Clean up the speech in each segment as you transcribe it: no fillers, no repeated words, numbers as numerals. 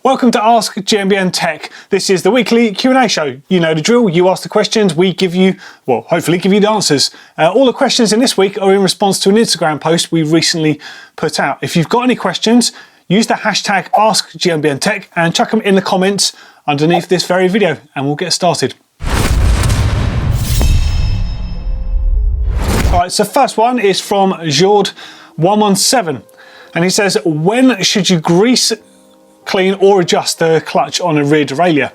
Welcome to Ask GMBN Tech. This is the weekly Q&A show. You know the drill, you ask the questions, we give you, well, hopefully give you the answers. All the questions in this week are in response to an Instagram post we recently put out. If you've got any questions, use the hashtag AskGMBN Tech and chuck them in the comments underneath this very video and we'll get started. All right, so first one is from Jord117 and he says, when should you grease, clean or adjust the clutch on a rear derailleur?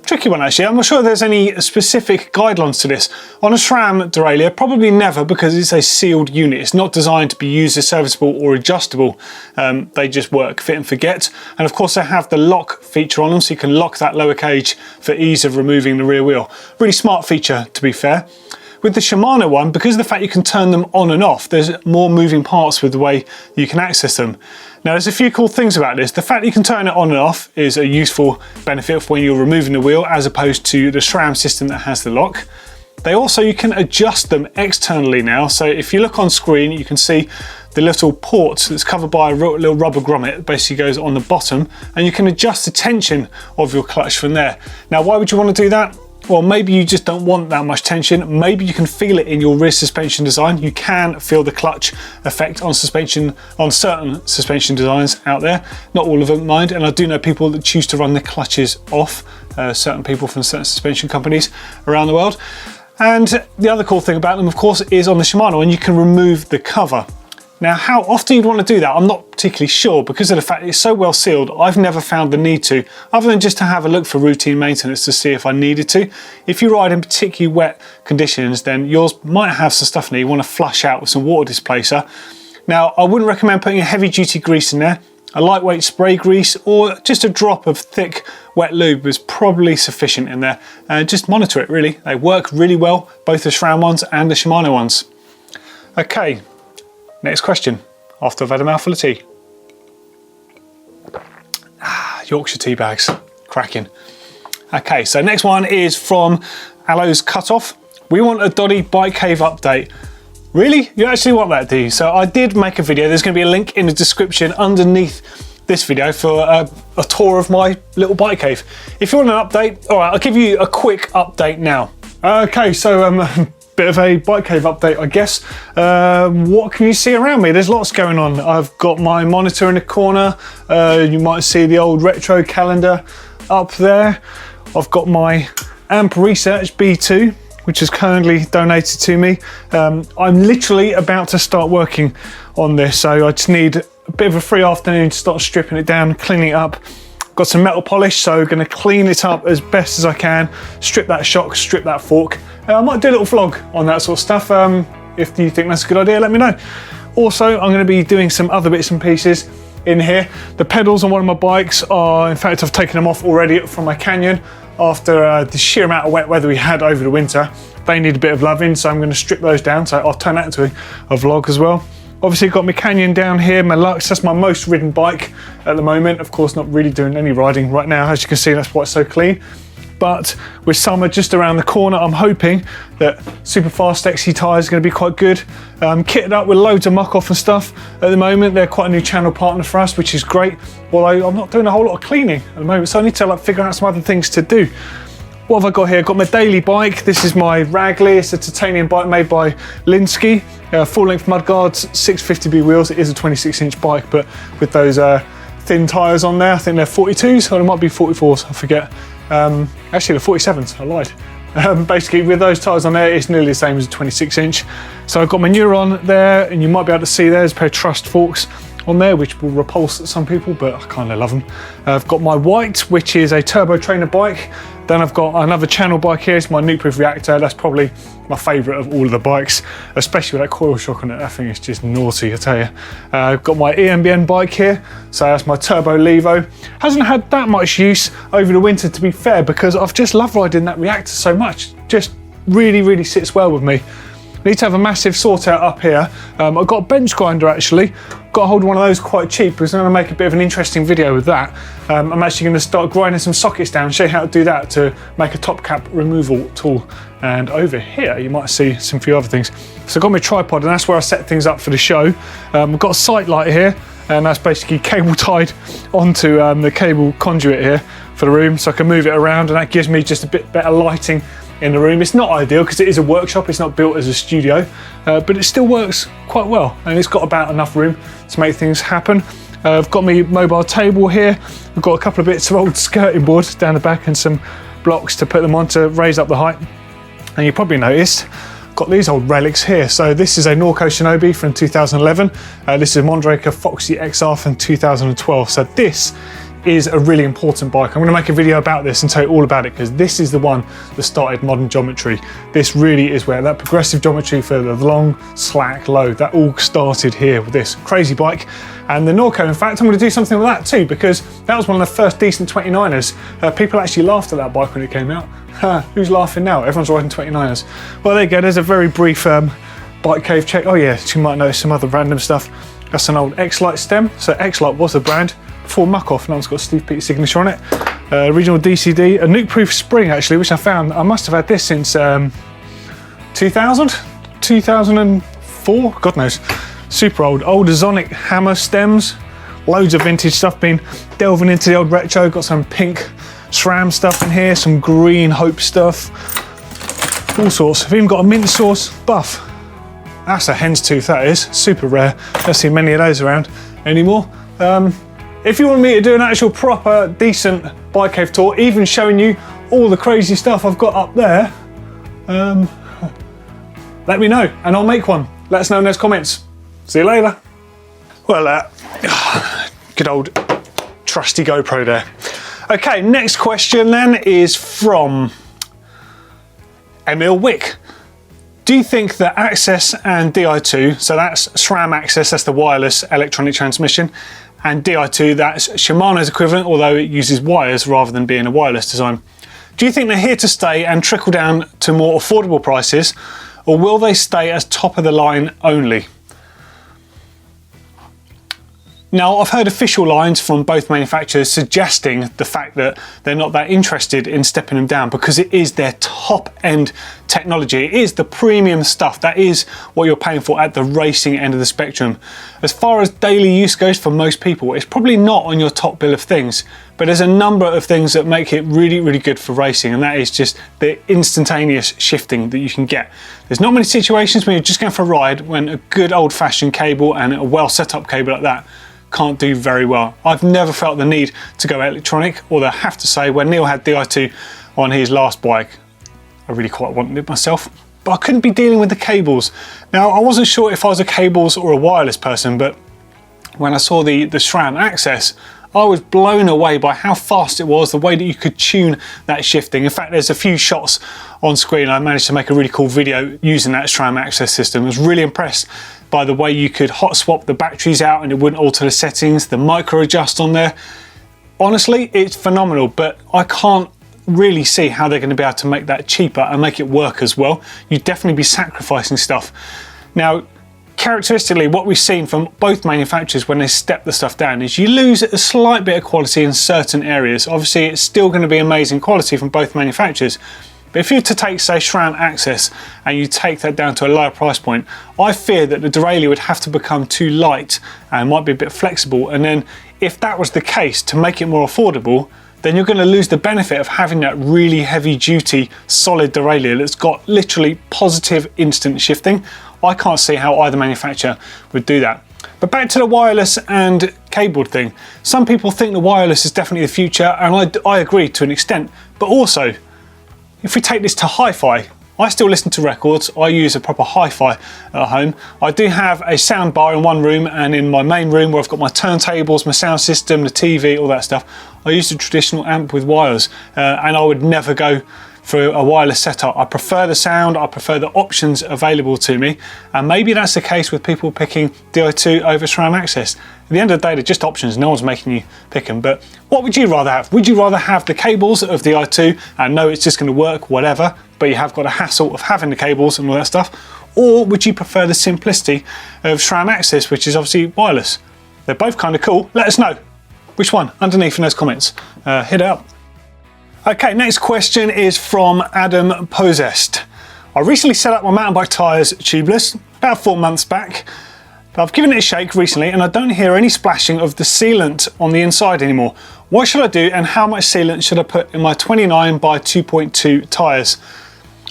Tricky one actually. I'm not sure there's any specific guidelines to this. On a SRAM derailleur, probably never, because it's a sealed unit. It's not designed to be used as serviceable or adjustable. They just work fit and forget. And of course they have the lock feature on them, so you can lock that lower cage for ease of removing the rear wheel. Really smart feature, to be fair. With the Shimano one, because of the fact you can turn them on and off, there's more moving parts with the way you can access them. Now there's a few cool things about this. The fact that you can turn it on and off is a useful benefit for when you're removing the wheel, as opposed to the SRAM system that has the lock. You can adjust them externally now. So if you look on screen, you can see the little port that's covered by a little rubber grommet that basically goes on the bottom, and you can adjust the tension of your clutch from there. Now, why would you want to do that? Well, maybe you just don't want that much tension. Maybe you can feel it in your rear suspension design. You can feel the clutch effect on suspension, on certain suspension designs out there. Not all of them, mind. And I do know people that choose to run the clutches off, certain people from certain suspension companies around the world. And the other cool thing about them, of course, is on the Shimano, and you can remove the cover. Now, how often you'd want to do that, I'm not particularly sure, because of the fact it's so well sealed. I've never found the need to, other than just to have a look for routine maintenance to see if I needed to. If you ride in particularly wet conditions, then yours might have some stuff in there you want to flush out with some water displacer. Now, I wouldn't recommend putting a heavy duty grease in there. A lightweight spray grease or just a drop of thick wet lube is probably sufficient in there. Just monitor it really. They work really well, both the SRAM ones and the Shimano ones. Okay. Next question, after I've had a mouthful of tea. Yorkshire tea bags, cracking. Okay, so next one is from Aloe's Cutoff. We want a Doddy bike cave update. Really? You actually want that, do you? So I did make a video. There's going to be a link in the description underneath this video for a tour of my little bike cave. If you want an update, all right, I'll give you a quick update now. Okay, so bit of a bike cave update, I guess. What can you see around me? There's lots going on. I've got my monitor in the corner. You might see the old retro calendar up there. I've got my Amp Research B2, which is kindly donated to me. I'm literally about to start working on this, so I just need a bit of a free afternoon to start stripping it down, cleaning it up. Got some metal polish, so going to clean it up as best as I can, strip that shock, strip that fork. I might do a little vlog on that sort of stuff. If you think that's a good idea, let me know. Also, I'm going to be doing some other bits and pieces in here. The pedals on one of my bikes are, in fact, I've taken them off already from my Canyon after the sheer amount of wet weather we had over the winter. They need a bit of loving, so I'm going to strip those down. So I'll turn that into a vlog as well. Obviously got my Canyon down here, my Lux, that's my most ridden bike at the moment. Of course, not really doing any riding right now. As you can see, that's why it's so clean. But with summer just around the corner, I'm hoping that super fast XC tyres are going to be quite good. Kitted up with loads of muck off and stuff at the moment. They're quite a new channel partner for us, which is great. Although I'm not doing a whole lot of cleaning at the moment, so I need to figure out some other things to do. What have I got here? I've got my daily bike. This is my Ragley. It's a titanium bike made by Linsky. Full length mudguards, 650B wheels. It is a 26-inch bike, but with those thin tyres on there, I think they're 42s, or it might be 44s, I forget. Actually, they're 47s, I lied. Basically, with those tyres on there, it's nearly the same as a 26-inch. So I've got my Neuron there, and you might be able to see there's a pair of Trust forks on there, which will repulse some people, but I kind of love them. I've got my White, which is a turbo trainer bike. Then I've got another channel bike here. It's my Nukeproof Reactor. That's probably my favourite of all of the bikes, especially with that coil shock on it. That thing is just naughty, I tell you. I've got my GMBN bike here. So that's my Turbo Levo. Hasn't had that much use over the winter, to be fair, because I've just loved riding that Reactor so much. Just really, really sits well with me. I need to have a massive sort out up here. I've got a bench grinder actually. Got a hold of one of those quite cheap, because I'm going to make a bit of an interesting video with that. I'm actually going to start grinding some sockets down, show you how to do that to make a top cap removal tool. And over here you might see some few other things. So I've got my tripod, and that's where I set things up for the show. I've got a sight light here. and that's basically cable tied onto the cable conduit here for the room, so I can move it around, and that gives me just a bit better lighting in the room. It's not ideal because it is a workshop, it's not built as a studio, but it still works quite well, and it's got about enough room to make things happen. I've got my mobile table here. We've got a couple of bits of old skirting board down the back and some blocks to put them on to raise up the height. And you probably noticed, I've got these old relics here. So this is a Norco Shinobi from 2011. This is a Mondraker Foxy XR from 2012. So this is a really important bike. I'm going to make a video about this and tell you all about it, because this is the one that started modern geometry. This really is where that progressive geometry for the long, slack, low, that all started here with this crazy bike. And the Norco, in fact, I'm going to do something with that too, because that was one of the first decent 29ers. People actually laughed at that bike when it came out. Who's laughing now? Everyone's riding 29ers. Well, there you go. There's a very brief bike cave check. Oh yeah, you might notice some other random stuff. That's an old X-Lite stem. So X-Lite was the brand before Muck Off. Now it's got Steve Pete's signature on it. Original DCD, a nuke-proof spring actually, which I found. I must have had this since 2000, 2004, God knows. Super old Azonic hammer stems, loads of vintage stuff. Been delving into the old retro, got some pink SRAM stuff in here, some green Hope stuff, all sorts. I've even got a mint sauce buff. That's a hen's tooth, that is, super rare. Don't see many of those around anymore. If you want me to do an actual proper decent bike cave tour, even showing you all the crazy stuff I've got up there, let me know and I'll make one. Let us know in those comments. See you later. Well, good old trusty GoPro there. Okay, next question then is from Emil Wick. Do you think that Access and Di2, so that's SRAM Access, that's the wireless electronic transmission, and Di2, that's Shimano's equivalent, although it uses wires rather than being a wireless design. Do you think they're here to stay and trickle down to more affordable prices, or will they stay as top of the line only? Now, I've heard official lines from both manufacturers suggesting the fact that they're not that interested in stepping them down because it is their top-end technology. It is the premium stuff. That is what you're paying for at the racing end of the spectrum. As far as daily use goes for most people, it's probably not on your top bill of things, but there's a number of things that make it really, really good for racing, and that is just the instantaneous shifting that you can get. There's not many situations when you're just going for a ride when a good old-fashioned cable and a well-set-up cable like that can't do very well. I've never felt the need to go electronic, although I have to say when Neil had Di2 on his last bike, I really quite wanted it myself, but I couldn't be dealing with the cables. Now, I wasn't sure if I was a cables or a wireless person, but when I saw the SRAM Access, I was blown away by how fast it was, the way that you could tune that shifting. In fact, there's a few shots on screen. I managed to make a really cool video using that SRAM Access system. I was really impressed by the way you could hot swap the batteries out and it wouldn't alter the settings, the micro adjust on there. Honestly, it's phenomenal, but I can't really see how they're going to be able to make that cheaper and make it work as well. You'd definitely be sacrificing stuff. Now, characteristically, what we've seen from both manufacturers when they step the stuff down is you lose a slight bit of quality in certain areas. Obviously, it's still going to be amazing quality from both manufacturers. But if you were to take, say, SRAM Access and you take that down to a lower price point, I fear that the derailleur would have to become too light and might be a bit flexible. And then if that was the case, to make it more affordable, then you're going to lose the benefit of having that really heavy duty solid derailleur that's got literally positive instant shifting. I can't see how either manufacturer would do that. But back to the wireless and cabled thing. Some people think the wireless is definitely the future, and I agree to an extent, but also, if we take this to hi-fi, I still listen to records. I use a proper hi-fi at home. I do have a sound bar in one room, and in my main room where I've got my turntables, my sound system, the TV, all that stuff, I use a traditional amp with wires, and I would never go for a wireless setup. I prefer the sound, I prefer the options available to me, and maybe that's the case with people picking Di2 over SRAM Access. At the end of the day, they're just options, no one's making you pick them. But what would you rather have? Would you rather have the cables of the Di2 and know it's just going to work, whatever, but you have got a hassle of having the cables and all that stuff? Or would you prefer the simplicity of SRAM Access, which is obviously wireless? They're both kind of cool. Let us know which one underneath in those comments. Hit it up. Okay, next question is from Adam Possessed. I recently set up my mountain bike tyres tubeless about 4 months back. But I've given it a shake recently and I don't hear any splashing of the sealant on the inside anymore. What should I do and how much sealant should I put in my 29 by 2.2 tyres?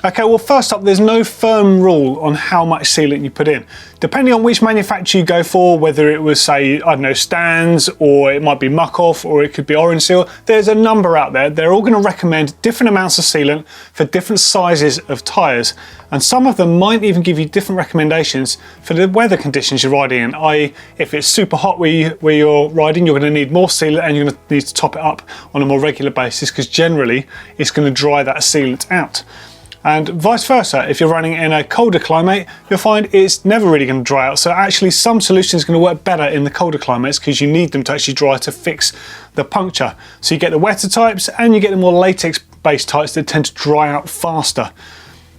Okay, well first up, there's no firm rule on how much sealant you put in. Depending on which manufacturer you go for, whether it was say, I don't know, Stan's, or it might be Muck Off, or it could be Orange Seal, there's a number out there. They're all going to recommend different amounts of sealant for different sizes of tyres. And some of them might even give you different recommendations for the weather conditions you're riding in, i.e. if it's super hot where you're riding, you're going to need more sealant and you're going to need to top it up on a more regular basis because generally it's going to dry that sealant out. And vice versa, if you're running in a colder climate, you'll find it's never really going to dry out. So actually some solutions are going to work better in the colder climates because you need them to actually dry to fix the puncture. So you get the wetter types and you get the more latex based types that tend to dry out faster.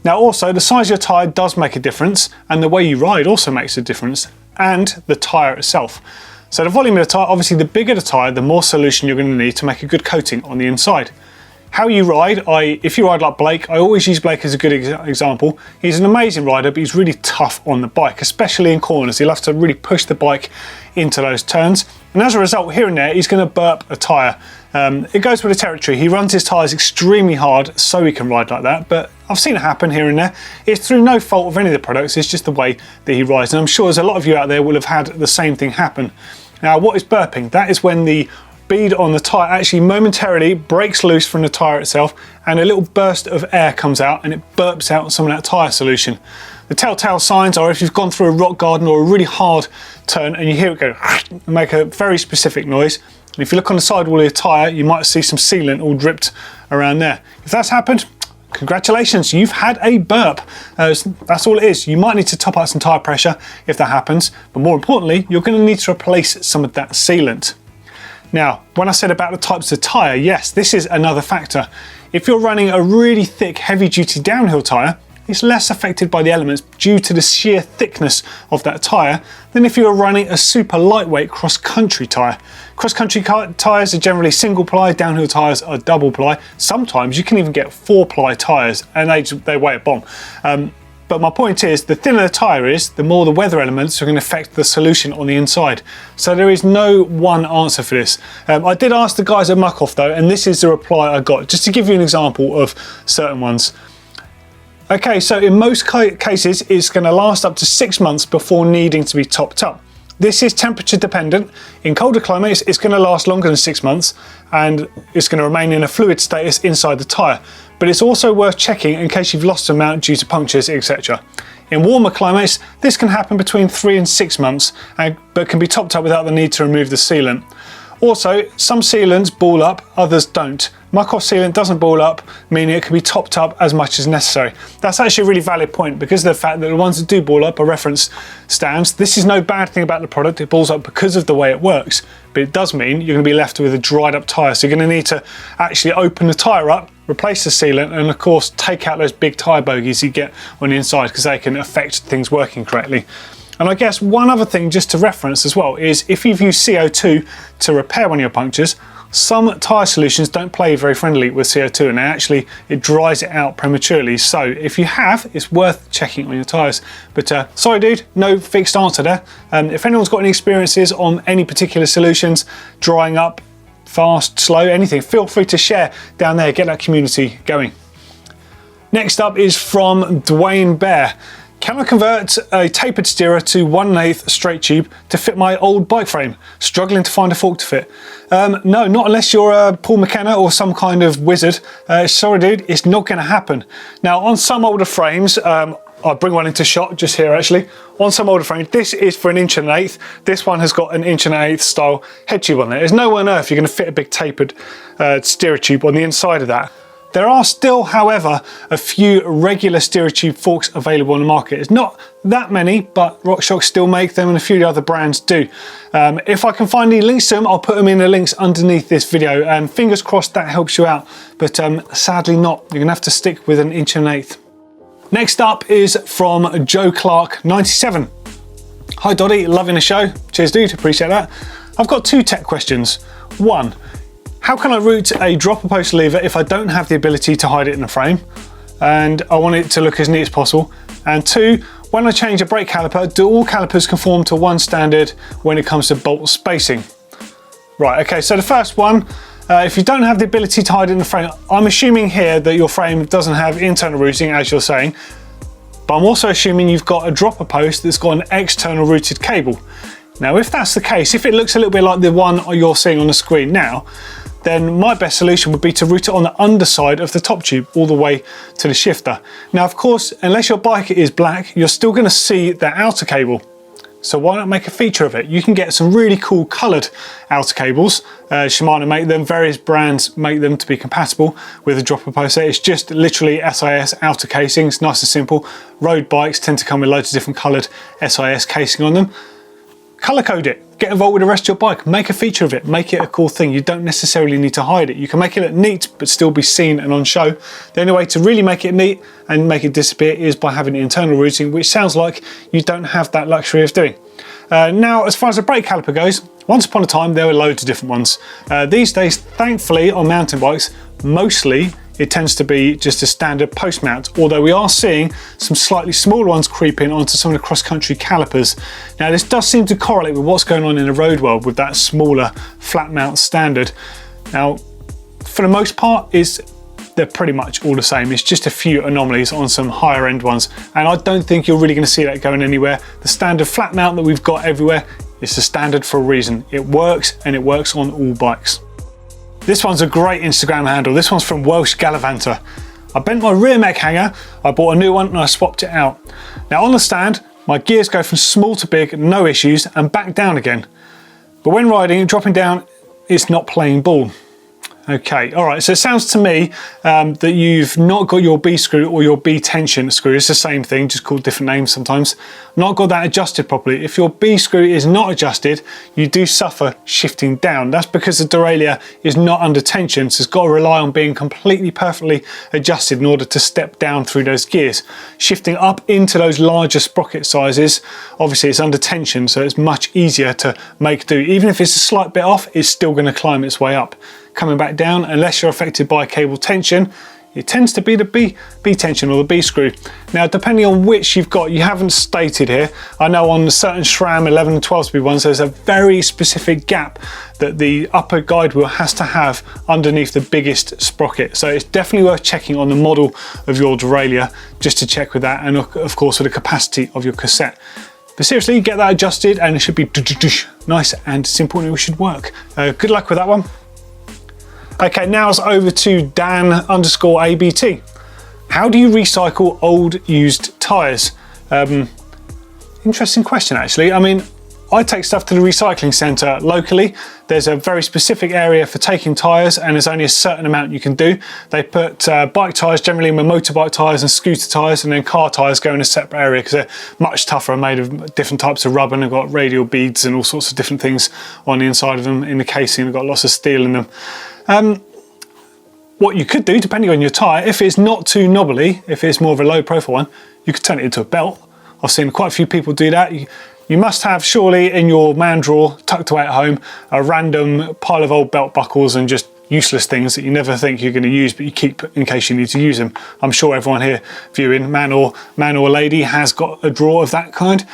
Now also the size of your tyre does make a difference and the way you ride also makes a difference, and the tyre itself. So the volume of the tyre, obviously the bigger the tyre, the more solution you're going to need to make a good coating on the inside. How you ride, if you ride like Blake, I always use Blake as a good example. He's an amazing rider, but he's really tough on the bike, especially in corners. He'll have to really push the bike into those turns. And as a result, here and there, he's going to burp a tyre. It goes with the territory. He runs his tyres extremely hard so he can ride like that, but I've seen it happen here and there. It's through no fault of any of the products, it's just the way that he rides. And I'm sure there's a lot of you out there will have had the same thing happen. Now, what is burping? That is when the bead on the tyre actually momentarily breaks loose from the tyre itself and a little burst of air comes out and it burps out some of that tyre solution. The telltale signs are if you've gone through a rock garden or a really hard turn and you hear it go and make a very specific noise. And if you look on the sidewall of your tyre, you might see some sealant all dripped around there. If that's happened, congratulations, you've had a burp. That's all it is. You might need to top up some tyre pressure if that happens, but more importantly, you're going to need to replace some of that sealant. Now, when I said about the types of tyre, yes, this is another factor. If you're running a really thick, heavy-duty downhill tyre, it's less affected by the elements due to the sheer thickness of that tyre than if you're running a super lightweight cross-country tyre. Cross-country tyres are generally single-ply, downhill tyres are double-ply. Sometimes you can even get 4-ply tyres and they weigh a bomb. But my point is, the thinner the tyre is, the more the weather elements are going to affect the solution on the inside. So there is no one answer for this. I did ask the guys at Muck Off though, and this is the reply I got, just to give you an example of certain ones. Okay, so in most cases, it's going to last up to 6 months before needing to be topped up. This is temperature dependent. In colder climates, it's going to last longer than 6 months and it's going to remain in a fluid status inside the tyre. But it's also worth checking in case you've lost a mount due to punctures, etc. In warmer climates, this can happen between 3 and 6 months, but can be topped up without the need to remove the sealant. Also, some sealants ball up, others don't. Muck Off sealant doesn't ball up, meaning it can be topped up as much as necessary. That's actually a really valid point because of the fact that the ones that do ball up are reference stands. This is no bad thing about the product, it balls up because of the way it works, but it does mean you're going to be left with a dried up tyre. So you're going to need to actually open the tyre up, replace the sealant, and of course take out those big tyre bogies you get on the inside because they can affect things working correctly. And I guess one other thing just to reference as well is if you've used CO2 to repair one of your punctures, some tyre solutions don't play very friendly with CO2 and actually it dries it out prematurely. So if you have, it's worth checking on your tyres. But sorry dude, no fixed answer there. If anyone's got any experiences on any particular solutions, drying up, fast, slow, anything, feel free to share down there, get that community going. Next up is from Dwayne Bear. Can I convert a tapered steerer to 1/8 straight tube to fit my old bike frame? Struggling to find a fork to fit. No, not unless you're Paul McKenna or some kind of wizard. Sorry dude, it's not going to happen. Now on some older frames, I'll bring one into shot just here actually. On some older frames, this is for 1 1/8. This one has got an 1 1/8 style head tube on there. There's nowhere on earth you're going to fit a big tapered steerer tube on the inside of that. There are still, however, a few regular steerer tube forks available on the market. It's not that many, but RockShox still make them and a few other brands do. If I can find any links to them, I'll put them in the links underneath this video, and fingers crossed that helps you out. But sadly not, you're gonna have to stick with an 1 1/8. Next up is from Joe Clark 97. Hi Doddy, loving the show. Cheers dude, appreciate that. I've got 2 tech questions. 1, how can I route a dropper post lever if I don't have the ability to hide it in the frame and I want it to look as neat as possible? And 2, when I change a brake caliper, do all calipers conform to one standard when it comes to bolt spacing? Right, okay, so the first one, if you don't have the ability to hide it in the frame, I'm assuming here that your frame doesn't have internal routing, as you're saying, but I'm also assuming you've got a dropper post that's got an external routed cable. Now, if that's the case, if it looks a little bit like the one you're seeing on the screen now, then my best solution would be to route it on the underside of the top tube all the way to the shifter. Now, of course, unless your bike is black, you're still going to see the outer cable. So why not make a feature of it? You can get some really cool coloured outer cables. Shimano make them, various brands make them to be compatible with a dropper post. It's just literally SIS outer casings, nice and simple. Road bikes tend to come with loads of different coloured SIS casing on them. Colour code it, get involved with the rest of your bike, make a feature of it, make it a cool thing. You don't necessarily need to hide it. You can make it look neat, but still be seen and on show. The only way to really make it neat and make it disappear is by having internal routing, which sounds like you don't have that luxury of doing. Now, as far as the brake caliper goes, once upon a time, there were loads of different ones. These days, thankfully, on mountain bikes, mostly it tends to be just a standard post mount, although we are seeing some slightly smaller ones creep in onto some of the cross-country calipers. Now, this does seem to correlate with what's going on in the road world with that smaller flat mount standard. Now, for the most part, they're pretty much all the same. It's just a few anomalies on some higher end ones, and I don't think you're really going to see that going anywhere. The standard flat mount that we've got everywhere is the standard for a reason. It works, and it works on all bikes. This one's a great Instagram handle. This one's from Welsh Gallivanter. I bent my rear mech hanger, I bought a new one and I swapped it out. Now on the stand, my gears go from small to big, no issues, and back down again. But when riding, dropping down, it's not playing ball. Okay, all right, so it sounds to me that you've not got your B screw or your B tension screw. It's the same thing, just called different names sometimes. Not got that adjusted properly. If your B screw is not adjusted, you do suffer shifting down. That's because the derailleur is not under tension, so it's got to rely on being completely perfectly adjusted in order to step down through those gears. Shifting up into those larger sprocket sizes, obviously it's under tension, so it's much easier to make do. Even if it's a slight bit off, it's still going to climb its way up. Coming back down, unless you're affected by cable tension, it tends to be the B tension or the B screw. Now, depending on which you've got, you haven't stated here. I know on certain SRAM 11 and 12 speed ones, there's a very specific gap that the upper guide wheel has to have underneath the biggest sprocket. So it's definitely worth checking on the model of your derailleur just to check with that, and of course with the capacity of your cassette. But seriously, get that adjusted and it should be nice and simple, and it should work. Good luck with that one. Okay, now it's over to Dan_ABT. How do you recycle old used tyres? Interesting question, actually. I mean, I take stuff to the recycling centre locally. There's a very specific area for taking tyres, and there's only a certain amount you can do. They put bike tyres generally with motorbike tyres and scooter tyres, and then car tyres go in a separate area because they're much tougher and made of different types of rubber, and they've got radial beads and all sorts of different things on the inside of them. In the casing, they've got lots of steel in them. What you could do, depending on your tyre, if it's not too knobbly, if it's more of a low profile one, you could turn it into a belt. I've seen quite a few people do that. You must have, surely, in your man drawer, tucked away at home, a random pile of old belt buckles and just useless things that you never think you're going to use, but you keep in case you need to use them. I'm sure everyone here viewing, man or lady, has got a drawer of that kind.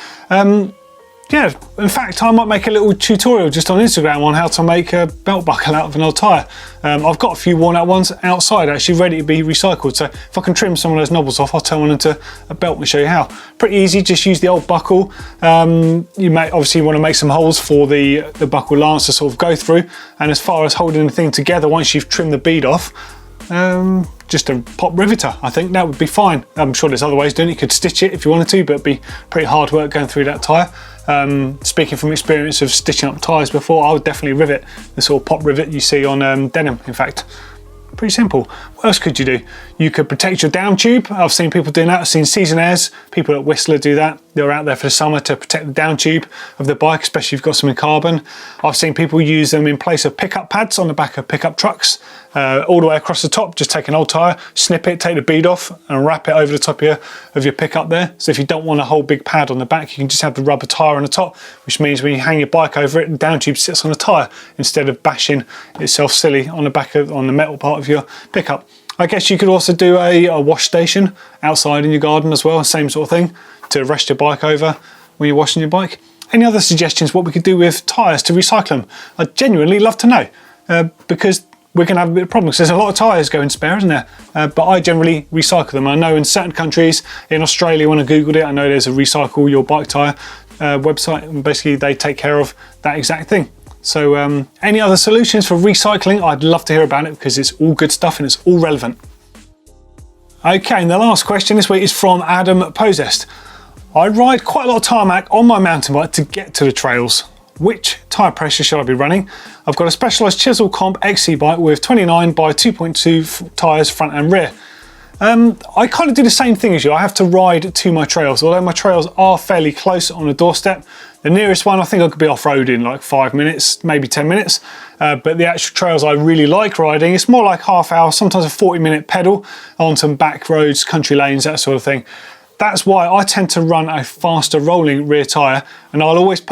Yeah, in fact, I might make a little tutorial just on Instagram on how to make a belt buckle out of an old tyre. I've got a few worn out ones outside actually ready to be recycled, so if I can trim some of those knobbles off, I'll turn one into a belt and show you how. Pretty easy, just use the old buckle. You may obviously want to make some holes for the buckle lance to sort of go through, and as far as holding the thing together, once you've trimmed the bead off, just a pop riveter, I think that would be fine. I'm sure there's other ways doing it. You could stitch it if you wanted to, but it'd be pretty hard work going through that tyre. Speaking from experience of stitching up tyres before, I would definitely rivet the sort of pop rivet you see on denim, in fact. Pretty simple. What else could you do? You could protect your down tube. I've seen people doing that. I've seen seasonaires, people at Whistler do that. They're out there for the summer to protect the down tube of the bike, especially if you've got some in carbon. I've seen people use them in place of pickup pads on the back of pickup trucks, all the way across the top. Just take an old tyre, snip it, take the bead off and wrap it over the top of your pickup there. So if you don't want a whole big pad on the back, you can just have the rubber tyre on the top, which means when you hang your bike over it, the down tube sits on the tyre instead of bashing itself silly on the metal part of your pickup. I guess you could also do a wash station outside in your garden as well, same sort of thing. to rest your bike over when you're washing your bike. Any other suggestions what we could do with tyres to recycle them? I'd genuinely love to know, because we're going to have a bit of problems. There's a lot of tyres going spare, isn't there? But I generally recycle them. I know in certain countries, in Australia, when I Googled it, I know there's a recycle your bike tyre website, and basically they take care of that exact thing. So any other solutions for recycling, I'd love to hear about it, because it's all good stuff and it's all relevant. Okay, and the last question this week is from Adam Posest. I ride quite a lot of tarmac on my mountain bike to get to the trails. Which tyre pressure should I be running? I've got a Specialized Chisel Comp XC bike with 29 by 2.2 tyres front and rear. I kind of do the same thing as you. I have to ride to my trails, although my trails are fairly close on the doorstep. The nearest one, I think I could be off-road in like 5 minutes, maybe 10 minutes. But the actual trails I really like riding, it's more like half hour, sometimes a 40-minute pedal on some back roads, country lanes, that sort of thing. That's why I tend to run a faster rolling rear tyre, and I'll always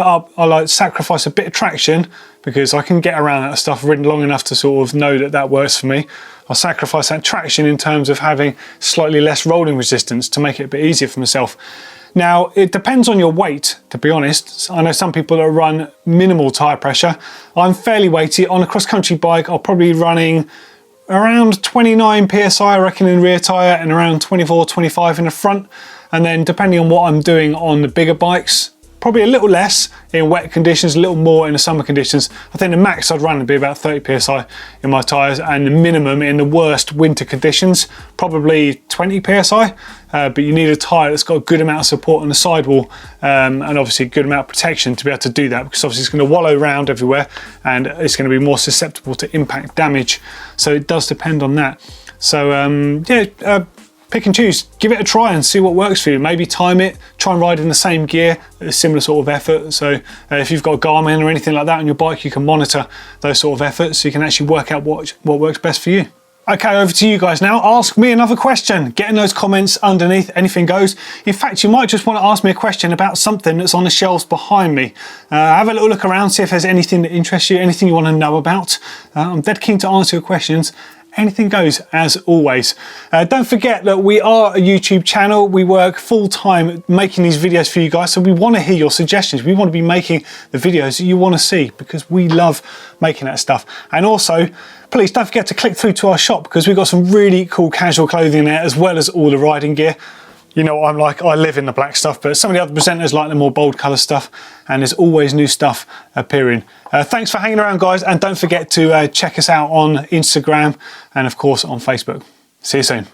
sacrifice a bit of traction, because I can get around that stuff ridden long enough to sort of know that that works for me. I'll sacrifice that traction in terms of having slightly less rolling resistance to make it a bit easier for myself. Now, it depends on your weight, to be honest. I know some people that run minimal tyre pressure. I'm fairly weighty. On a cross-country bike, I'll probably be running around 29 PSI, I reckon, in rear tyre, and around 24, 25 in the front. And then depending on what I'm doing on the bigger bikes, probably a little less in wet conditions, a little more in the summer conditions. I think the max I'd run would be about 30 PSI in my tyres, and the minimum in the worst winter conditions, probably 20 PSI. But you need a tyre that's got a good amount of support on the sidewall, and obviously a good amount of protection to be able to do that, because obviously it's going to wallow around everywhere and it's going to be more susceptible to impact damage. So it does depend on that. So pick and choose, give it a try and see what works for you. Maybe time it, try and ride in the same gear, a similar sort of effort. So if you've got a Garmin or anything like that on your bike, you can monitor those sort of efforts, so you can actually work out what works best for you. Okay, over to you guys now. Ask me another question. Get in those comments underneath, anything goes. In fact, you might just want to ask me a question about something that's on the shelves behind me. Have a little look around, see if there's anything that interests you, anything you want to know about. I'm dead keen to answer your questions. Anything goes, as always. Don't forget that we are a YouTube channel. We work full-time making these videos for you guys, so we want to hear your suggestions. We want to be making the videos that you want to see, because we love making that stuff. And also, please don't forget to click through to our shop, because we've got some really cool casual clothing there, as well as all the riding gear. You know what I'm like, I live in the black stuff, but some of the other presenters like the more bold colour stuff, and there's always new stuff appearing. Thanks for hanging around, guys, and don't forget to check us out on Instagram and of course on Facebook. See you soon.